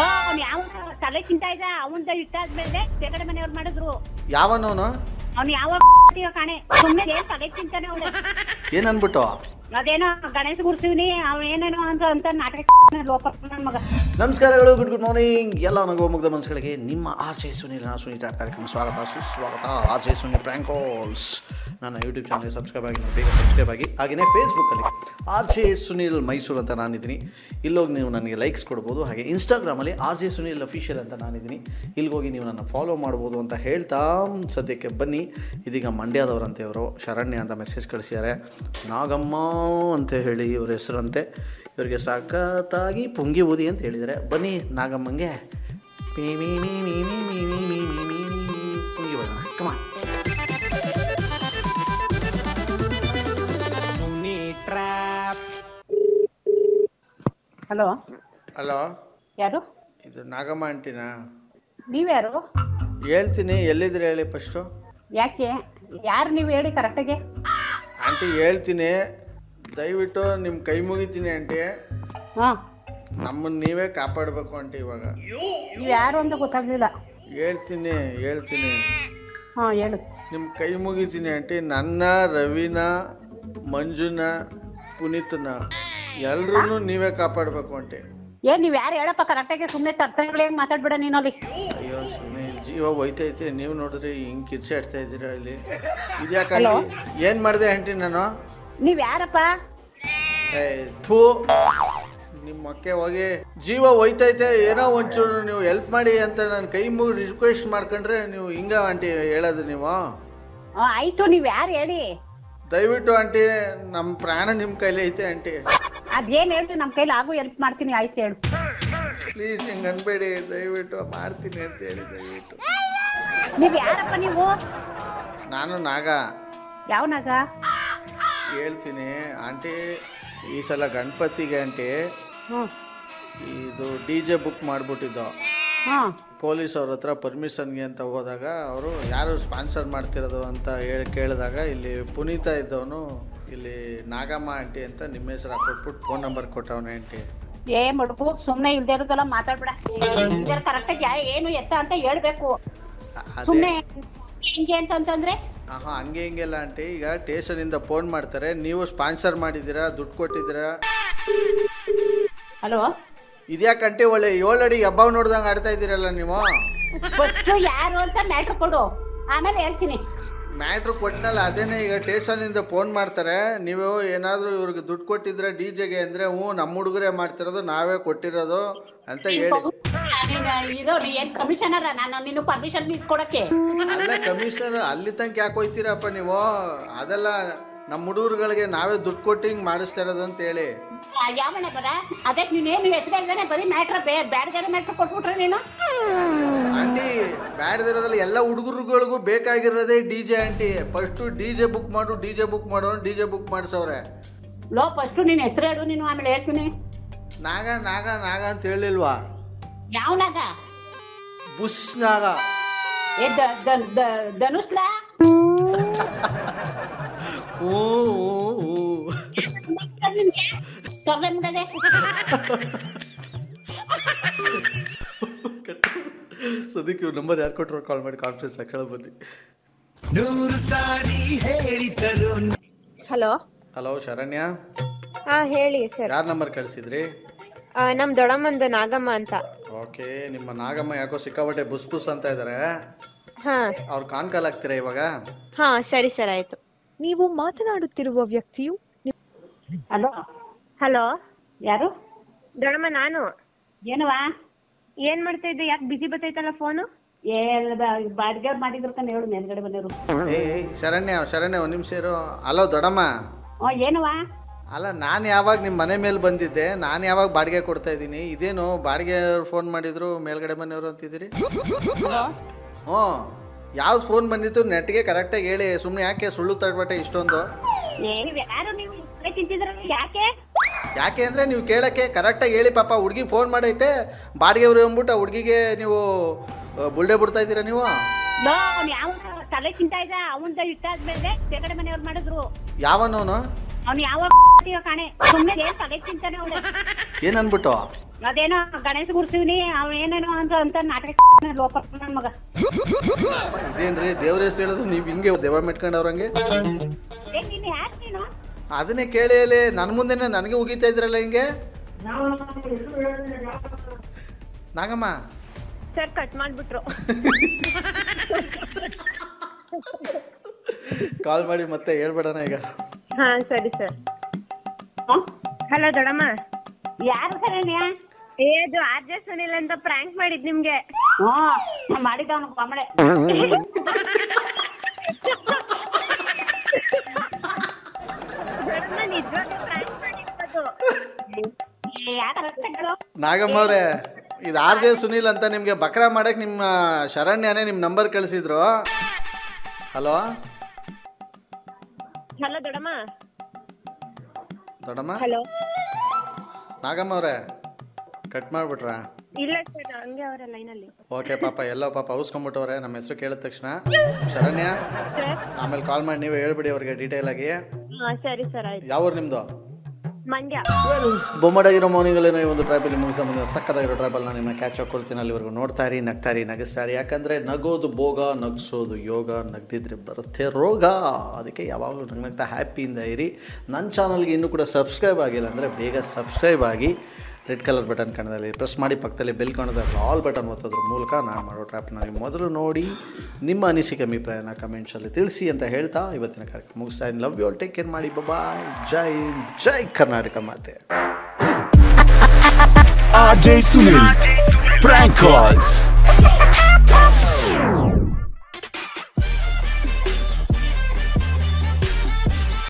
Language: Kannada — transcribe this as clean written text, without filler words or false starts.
ಅವ್ನು ಯಾವ ತಲೆ ತಿಂತಾ ಇದ್ದ ಅವಂದ ಇಟ್ಟಾದ್ಮೇಲೆ ಬೇಗಡೆ ಮನೆಯವ್ರು ಮಾಡಿದ್ರು. ಯಾವನವನು? ಅವ್ನು ಯಾವ ಕಾಣೆ ಸುಮ್ಮನೆ ಏನ್ ತಲೆ ತಿಂತಾನೆ ಅವನು. ಏನ್ ಅನ್ಬಿಟ್ಟು? ಅದೇನೋ ಗಣೇಶ ಗುಡ್ಸಿವ್ನಿ ಅವ ಏನೇನೋ ಅಂತ ನಾಟಕ ಲೋಪ ನನ್ನ ಮಗ. ನಮಸ್ಕಾರಗಳು, ಗುಡ್ ಮಾರ್ನಿಂಗ್ ಎಲ್ಲ ನಗು ಮುಗ್ಧ ಮನಸ್ಸುಗಳಿಗೆ ನಿಮ್ಮ ಆರ್.ಜೆ. ಸುನೀಲ್ ಸುನೀಲ್ ಕಾರ್ಯಕ್ರಮ ಸ್ವಾಗತ ಸುಸ್ವಾಗತ. ಆರ್.ಜೆ. Sunil prank calls. ನನ್ನ ಯೂಟ್ಯೂಬ್ ಚಾನಲ್ಗೆ ಸಬ್ಸ್ಕ್ರೈಬ್ ಆಗಿ, ಬೇಗ ಸಬ್ಸ್ಕ್ರೈಬ್ ಆಗಿ. ಹಾಗೆಯೇ ಫೇಸ್ಬುಕ್ಕಲ್ಲಿ ಆರ್.ಜೆ. ಸುನೀಲ್ ಮೈಸೂರು ಅಂತ ನಾನಿದ್ದೀನಿ, ಇಲ್ಲೋಗಿ ನೀವು ನನಗೆ ಲೈಕ್ಸ್ ಕೊಡ್ಬೋದು. ಹಾಗೆ ಇನ್ಸ್ಟಾಗ್ರಾಮಲ್ಲಿ ಆರ್.ಜೆ. ಸುನೀಲ್ ಅಫಿಷಿಯಲ್ ಅಂತ ನಾನಿದ್ದೀನಿ, ಇಲ್ಲಿಗೋಗಿ ನೀವು ನನ್ನ ಫಾಲೋ ಮಾಡ್ಬೋದು ಅಂತ ಹೇಳ್ತಾ ಸದ್ಯಕ್ಕೆ ಬನ್ನಿ. ಇದೀಗ ಮಂಡ್ಯದವರಂತೆ ಇವರು ಶರಣ್ಯ ಅಂತ ಮೆಸೇಜ್ ಕಳಿಸಿದ್ದಾರೆ. ನಾಗಮ್ಮ ಅಂತ ಹೇಳಿ ಇವ್ರ ಹೆಸರಂತೆ. ಇವರಿಗೆ ಸಖತ್ತಾಗಿ ಪುಂಗಿ ಊದಿ ಅಂತ ಹೇಳಿದ್ದಾರೆ. ಬನ್ನಿ ನಾಗಮ್ಮಂಗೆ ಪುಂಗಿ ಬರೋಣ. ಕಮಾನ್. ಹಲೋ ಹಲೋ, ಯಾರು? ಇದು ನಾಗಮ್ಮ ಆಂಟಿನಾ? ನೀವ್ಯಾರು? ಹೇಳ್ತೀನಿ, ಎಲ್ಲಿದ್ರೆ ಹೇಳಿ ಫಸ್ಟು. ಯಾಕೆ ಯಾರು ನೀವು ಹೇಳಿ ಕರೆಕ್ಟಾಗಿ. ಆಂಟಿ ಹೇಳ್ತೀನಿ, ದಯವಿಟ್ಟು ನಿಮ್ಮ ಕೈ ಮುಗಿತೀನಿ ಆಂಟಿ. ಹಾಂ, ನಮ್ಮನ್ನು ನೀವೇ ಕಾಪಾಡಬೇಕು ಆಂಟಿ. ಇವಾಗ ನೀವು ಯಾರು ಅಂತ ಗೊತ್ತಾಗ್ಲಿಲ್ಲ. ಹೇಳ್ತೀನಿ. ಹಾಂ ಹೇಳು. ನಿಮ್ಮ ಕೈ ಮುಗಿತೀನಿ ಆಂಟಿ. ನನ್ನ, ರವಿನ, ಮಂಜುನ, ಪುನೀತನ ಎಲ್ರೂ ನೀವೇ ಕಾಪಾಡಬೇಕು ಆಂಟಿ. ಏನ್ ನೀವು ಯಾರು ಹೇಳಪ್ಪ ಕರೆಕ್ಟಾಗಿ. ಸುಮ್ಮನೆ ತರ್ತಾಯಿಗಳು ಮಾತಾಡ್ಬೇಡ ನೀನು ಅಲ್ಲಿ. ಅಯ್ಯೋ ಸುನೀಲ್, ಜೀವ ಹೋಯ್ತೈತೆ. ನೀವು ನೋಡಿದ್ರೆ ಹಿಂಗೆ ಕಿರ್ಚಾಡ್ತಾ ಇದ್ದೀರಾ ಇಲ್ಲಿ. ಇದ್ಯಾಕೆ ಏನು ಮಾಡಿದೆ ಆಂಟಿ ನಾನು? ನೀವು ಯಾರಪ್ಪ? ಥೂ, ನಿಮ್ಮ ಅಕ್ಕೆ ಹೋಗಿ. ಜೀವ ಹೋಯ್ತೈತೆ, ಏನೋ ಒಂಚೂರು ನೀವು ಹೆಲ್ಪ್ ಮಾಡಿ ಅಂತ ನಾನು ಕೈ ಮುಗಿ ರಿಕ್ವೆಸ್ಟ್ ಮಾಡ್ಕೊಂಡ್ರೆ ನೀವು ಹಿಂಗ ಆಂಟಿ ಹೇಳೋದು ನೀವು? ಆಯ್ತು, ನೀವು ಯಾರು ಹೇಳಿ. ದಯವಿಟ್ಟು ಆಂಟಿ, ನಮ್ಮ ಪ್ರಾಣ ನಿಮ್ಮ ಕೈಲಿ ಐತೆ ಆಂಟಿ. ಅದೇನು ಹೇಳ್ರಿ, ನಮ್ಮ ಕೈಲಿ ಆಗು ಹೆಲ್ಪ್ ಮಾಡ್ತೀನಿ. ಆಯ್ತು ಹೇಳು. ಪ್ಲೀಸ್ ಹಿಂಗೆ ಅನ್ಬೇಡಿ, ದಯವಿಟ್ಟು ಮಾಡ್ತೀನಿ ಅಂತ ಹೇಳಿ ದಯವಿಟ್ಟು. ನೀವು ಯಾರಪ್ಪ ನೀವು? ನಾನು ನಾಗ. ಯಾವ ನಾಗ? ಹೇಳ್ತೀನಿ ಆಂಟಿ. ಈ ಸಲ ಗಣಪತಿಗೆ ಆಂಟಿ ಇದು DJ ಬುಕ್ ಮಾಡಿಬಿಟ್ಟಿದ್ದು. ಪೊಲೀಸ್ ಅವ್ರ ಹತ್ರ ಪರ್ಮಿಷನ್ಗೆ ಅಂತ ಹೋದಾಗ ಅವರು ಯಾರು ಸ್ಪಾನ್ಸರ್ ಮಾಡ್ತಿರೋದು ಅಂತ ಹೇಳಿ ಕೇಳಿದಾಗ ಇಲ್ಲಿ ಪುನೀತ ಇದ್ದವನು ಇಲ್ಲಿ ನಾಗಮ್ಮ ಆಂಟಿ ಅಂತ ನಿಮ್ಮ ಹೆಸರು ಹಾಕೊಟ್ಬಿಟ್ಟು ಫೋನ್ ನಂಬರ್ ಕೊಟ್ಟವನು ಆಂಟಿ. ಏ ಮಡುಕು, ಸುಮ್ಮನೆ ಇಲ್ದೇ ಇರೋದೆಲ್ಲ ಮಾತಾಡ್ಬೇಡ. ಕರೆಕ್ಟಾಗಿ ಏನು ಎತ್ತ ಅಂತ ಹೇಳ್ಬೇಕು. ಸುಮ್ಮನೆ ಹಿಂಗೆ ಅಂತಂದ್ರೆ ಹಂಗೆ ಹಿಂಗೆಲ್ಲ ಆಂಟಿ. ಈಗ ಸ್ಟೇಷನಿಂದ ಫೋನ್ ಮಾಡ್ತಾರೆ, ನೀವು ಸ್ಪಾನ್ಸರ್ ಮಾಡಿದ್ದೀರಾ, ದುಡ್ಡು ಕೊಟ್ಟಿದ್ದೀರಾ. ಹಲೋ, ಇದ್ಯಾಕಂಟಿ ಒಳ್ಳೆ 7 ಅಡಿ ಹಬ್ಬ ನೋಡ್ದಂಗೆ ಆಡ್ತಾ ಇದ್ದೀರಲ್ಲ ನೀವು. ಫಸ್ಟ್ ಯಾರು ಅಂತ ಮ್ಯಾಟ್ರ್ ಕೊಡು, ಆಮೇಲೆ ಹೇಳ್ತೀನಿ. ಮ್ಯಾಟ್ರು ಕೊಟ್ಟನಲ್ಲ, ಅದೇನೇ. ಈಗ ಸ್ಟೇಷನಿಂದ ಫೋನ್ ಮಾಡ್ತಾರೆ, ನೀವು ಏನಾದರೂ ಇವ್ರಿಗೆ ದುಡ್ಡು ಕೊಟ್ಟಿದ್ರೆ DJಗೆ ಅಂದರೆ ಹ್ಞೂ ನಮ್ಮ ಹುಡುಗರೇ ಮಾಡ್ತಿರೋದು, ನಾವೇ ಕೊಟ್ಟಿರೋದು ಅಂತ ಹೇಳಿ. ಇದು ಏನ್ ಕಮಿಷನರ ನಾನು ನೀನು ಪರ್ಮಿಷನ್ ಇಸ್ಕೊಡಕ್ಕೆ? ಅಲ್ಲ ಕಮಿಷನರ್, ಅಲ್ಲಿ ತನಕ ಯಾಕೆ ಹೋಯ್ತೀರಪ್ಪ ನೀವು? ಅದೆಲ್ಲ ನಮ್ಮ ಹುಡುಗರುಗಳಿಗೆ ನಾವೇ ದುಡ್ಡು ಕೊಟ್ಟು ಹಿಂಗೆ ಮಾಡಿಸ್ತಾ ಇರೋದು ಅಂತ ಹೇಳಿ. ಯಾವಣೆ ಬರ ಅದಕ್ಕೆ ನೀನೇನು ಹೆಸರು ಬರೀ ಮ್ಯಾಟ್ರ ಬ್ಯಾಡ್ಗಾರ ಮ್ಯಾಟ್ರ್ ಕೊಟ್ಬಿಟ್ರೆ ನೀನು ಆಂಟಿ. ಬ್ಯಾಡ್ದಿರೋದ್ರಲ್ಲಿ ಎಲ್ಲ ಹುಡುಗರುಗಳಿಗೂ ಬೇಕಾಗಿರೋದೇ DJ aunty. First DJ book ಮಾಡು DJ ಬುಕ್ ಮಾಡಿಸವ್ರೆ. ಲೋ, ಫಸ್ಟು ನೀನು ಹೆಸರು ಹೇಳು, ನೀನು ಆಮೇಲೆ ಹೇಳ್ತೀನಿ. ನಾಗ ನಾಗ ನಾಗ ಅಂತ ಹೇಳಿಲ್ವಾ? ಯಾವ ನಾಗ? ಬುಸ್ ನಾಗ. ಏ ಧನುಷ್ಲಾ? ಸದ್ಯಕ್ಕೆ ಇವ್ರ ನಂಬರ್ ಯಾರು ಕೊಟ್ಟರು ಕಾಲ್ ಮಾಡಿ ಕಾನ್ಫರೆನ್ಸ್ ಕೇಳ ಬನ್ನಿ. Hello hello, Sharanya? ಹಾ ಹೇಳಿ ಸರ್. ಯಾರ ನಂಬರ್ ಕಳಿಸಿದ್ರಿ? ನಮ್ ದೊಡ್ಡಮ್ಮಂದು ನಾಗಮ್ಮ ಅಂತ. ಓಕೆ, ನಿಮ್ಮ ನಾಗಮ್ಮ ಯಾಕೋ ಸಿಕ್ಕಾಪಟ್ಟೆ ಬುಸ್ ಬುಸ್ ಅಂತ ಇದಾರೆ. ಹಾ, ಅವ್ರು ಕಾಲ್ ಆಗ್ತೀರಾ ಇವಾಗ? ಹಾ ಸರಿ ಸರ್, ಆಯ್ತು. ನೀವು ಮಾತನಾಡುತ್ತಿರುವ ವ್ಯಕ್ತಿಯು. ಹಲೋ ಹಲೋ, ಯಾರು? ದೊಡ್ಡಮ್ಮ ನಾನು. ಏನವಾ? ಏನ್ ಮಾಡ್ತಾ ಇದ್ದೆ? ಯಾಕೆ ಬಿಸಿ ಬರ್ತೈತಲ್ಲ ಫೋನು? ಬಾಡಿಗೆ ಮಾಡಿದ್ರು ತಾನೆ, ಹೇಳು. ಮೇಲ್ಗಡೆ ಬಂದಿರು. ಶರಣ್ಯ ಒಂದ್ ನಿಮಿಷ ಇರು. ಹಲೋ ದೊಡ್ಡಮ್ಮ. ಏನವಾ? ಅಲ್ಲ, ನಾನು ಯಾವಾಗ ನಿಮ್ಮ ಮನೆ ಮೇಲೆ ಬಂದಿದ್ದೆ, ನಾನು ಯಾವಾಗ ಬಾಡಿಗೆ ಕೊಡ್ತಾ ಇದ್ದೀನಿ? ಇದೇನು ಬಾಡಿಗೆ ಫೋನ್ ಮಾಡಿದ್ರು ಮೇಲ್ಗಡೆ ಮನೆಯವರು ಅಂತಿದ್ದೀರಿ? ಹ್ಞೂ, ಯಾವ್ದು ಫೋನ್ ಬಂದಿತ್ತು ನೆಟ್ಗೆ ಕರೆಕ್ಟಾಗಿ ಹೇಳಿ. ಸುಮ್ಮನೆ ಯಾಕೆ ಸುಳ್ಳು ತಡ್ಬಟ್ಟೆ ಇಷ್ಟೊಂದು? ಯಾಕೆ ಅಂದರೆ ನೀವು ಕೇಳೋಕ್ಕೆ ಕರೆಕ್ಟಾಗಿ ಹೇಳಿ. ಪಾಪ ಹುಡುಗಿ ಫೋನ್ ಮಾಡೈತೆ, ಬಾಡಿಗೆ ಅವ್ರು ಅಂದ್ಬಿಟ್ಟು ಆ ಹುಡುಗಿಗೆ ನೀವು ಬುಲ್ಡೆ ಬಿಡ್ತಾ ಇದ್ದೀರಾ ನೀವು? ತಲೆ ತಿಂತಾ ಇದ್ದ ಅವಂದ ಇಟ್ಟಾದ್ಮೇಲೆ ಬೇಗಡೆ ಮನೆಯವ್ರು ಮಾಡಿದ್ರು. ಯಾವನವನು? ಅವ್ನು ಯಾವ ಕಾಣೆ ಸುಮ್ಮನೆ ಏನ್ ತಲೆ ತಿಂತಾನೆ ಅವನು. ಏನ್ ಅನ್ಬಿಟ್ಟು? ಅದೇನೋ ಗಣೇಶ ಗುಡ್ಸಿವ್ನಿ ಏನೇನೋ ಅಂತ ನಾಟಕ ಲೋಪ ನನ್ ಮಗ. ಇದೇನ್ರಿ ದೇವ್ರ ಹೆಸರು ಹೇಳಿದ್ರು ನೀವು ಹಿಂಗೆ ದೆವ್ವ ಮೆಟ್ಕೊಂಡವ್ರಂಗೆ? ನೀನು ಯಾಕೆ ನೀನು ಅದನ್ನೇ ಕೇಳಿ ಹೇಳಿ ನನ್ನ ಮುಂದೆನೆ ನನಗೆ ಉಗಿತಾ ಇದ್ರಲ್ಲ ಹಿಂಗೆ. ನಾಗಮ್ಮ ಸರ್ ಕಟ್ ಮಾಡ್ಬಿಟ್ರು. ಕಾಲ್ ಮಾಡಿ ಮತ್ತೆ ಹೇಳ್ಬೇಡಣ ಈಗ. ಹಾ ಸರಿ ಸರ್. ಹಲೋ ದೊಡಮ್ಮ. ಯಾರು ಸರಣ್ಯ? ಅದು RJ ಸುನಿಲ್ ಅಂತ ಪ್ರ್ಯಾಂಕ್ ಮಾಡಿದ್ ನಿಮ್ಗೆ. ಮಾಡಿದವನು ಕಮಳೆ. ನಾಗಮ್ಮ ಅವ್ರೆ, ಇದು RJ ಸುನಿಲ್ ಅಂತ ನಿಮ್ಗೆ ಬಕ್ರಾ ಮಾಡಕ್ ನಿಮ್ಮ ಶರಣ್ಯನೇ ನಿಮ್ ನಂಬರ್ ಕಳಿಸಿದ್ರು. ಹಲೋ ಹಲೋ ದೊಡಮ್ಮ. ದೊಡಮ್ಮ ಹಲೋ ನಾಗಮ್ಮ ಅವ್ರೆ, ಕಟ್ ಮಾಡ್ಬಿಟ್ರ? ಇಲ್ಲ ಸರ್ ಹಂಗೆ ಅವರ ಲೈನಲ್ಲಿ. ಓಕೆ ಪಾಪ ಎಲ್ಲೋ ಪಾಪ ಔಸ್ಕೊಂಡ್ಬಿಟ್ಟವ್ರೆ. ನಮ್ಮ ಹೆಸರು ಕೇಳಿದ ತಕ್ಷಣ ಶರಣ್ಯ ಆಮೇಲೆ ಕಾಲ್ ಮಾಡಿ ನೀವು ಹೇಳ್ಬಿಡಿ ಅವ್ರಿಗೆ ಡೀಟೇಲ್ ಆಗಿ. ಹಾ ಸರಿ ಸರ್ ಆಯ್ತು. ಯಾವ ಊರು ನಿಮ್ದು? ಮಂಡ್ಯ. ಬೊಮ್ಮಡಾಗಿರೋ ಮಾರ್ನಿಂಗಲ್ಲೇನೋ ಈ ಒಂದು ಟ್ರಾಪಲ್ಲಿ ಮುಗಿಸ ಬಂದ ಸಕ್ಕದಾಗಿರೋ ಟ್ರಾಪಲ್ ನಾನು ನಿಮ್ಮನ್ನ ಕ್ಯಾಚ್ ಹಾಕೊಳ್ತೀನಿ. ಅಲ್ಲಿವರೆಗೂ ನೋಡ್ತಾರಿ, ನಗ್ತಾರಿ, ನಗಿಸ್ತಾರಿ. ಯಾಕಂದರೆ ನಗೋದು ಭೋಗ, ನಗಿಸೋದು ಯೋಗ, ನಗ್ದಿದ್ರೆ ಬರುತ್ತೆ ರೋಗ. ಅದಕ್ಕೆ ಯಾವಾಗಲೂ ನಗ್ನಗ್ತಾ ಹ್ಯಾಪಿಯಿಂದ ಇರಿ. ನನ್ನ ಚಾನಲ್ಗೆ ಇನ್ನೂ ಕೂಡ ಸಬ್ಸ್ಕ್ರೈಬ್ ಆಗಿಲ್ಲ ಅಂದರೆ ಬೇಗ ಸಬ್ಸ್ಕ್ರೈಬ್ ಆಗಿ ರೆಡ್ ಕಲರ್ ಬಟನ್ ಕಾಣದಲ್ಲಿ ಪ್ರೆಸ್ ಮಾಡಿ, ಪಕ್ಕದಲ್ಲಿ ಬೆಲ್ ಕಾಣೋದ್ರಲ್ಲಿ ಆಲ್ ಬಟನ್ ಒತ್ತೋದ್ರ ಮೂಲಕ ನಾನು ಮಾಡೋ ಟ್ರ್ಯಾಪ್ನ ನೀವು ಮೊದಲು ನೋಡಿ ನಿಮ್ಮ ಅನಿಸಿಕೆ ಅಭಿಪ್ರಾಯನ ಕಮೆಂಟ್ಸಲ್ಲಿ ತಿಳಿಸಿ ಅಂತ ಹೇಳ್ತಾ ಇವತ್ತಿನ ಕಾರ್ಯಕ್ರಮ ಮುಗಿಸ್ತಾ ಇದ್ದೀನಿ. Love you all, take care ಮಾಡಿ, ಬಾಯ್. ಜೈ ಕರ್ನಾಟಕ ಮಾತೆ. RJ Sunil Prank Calls.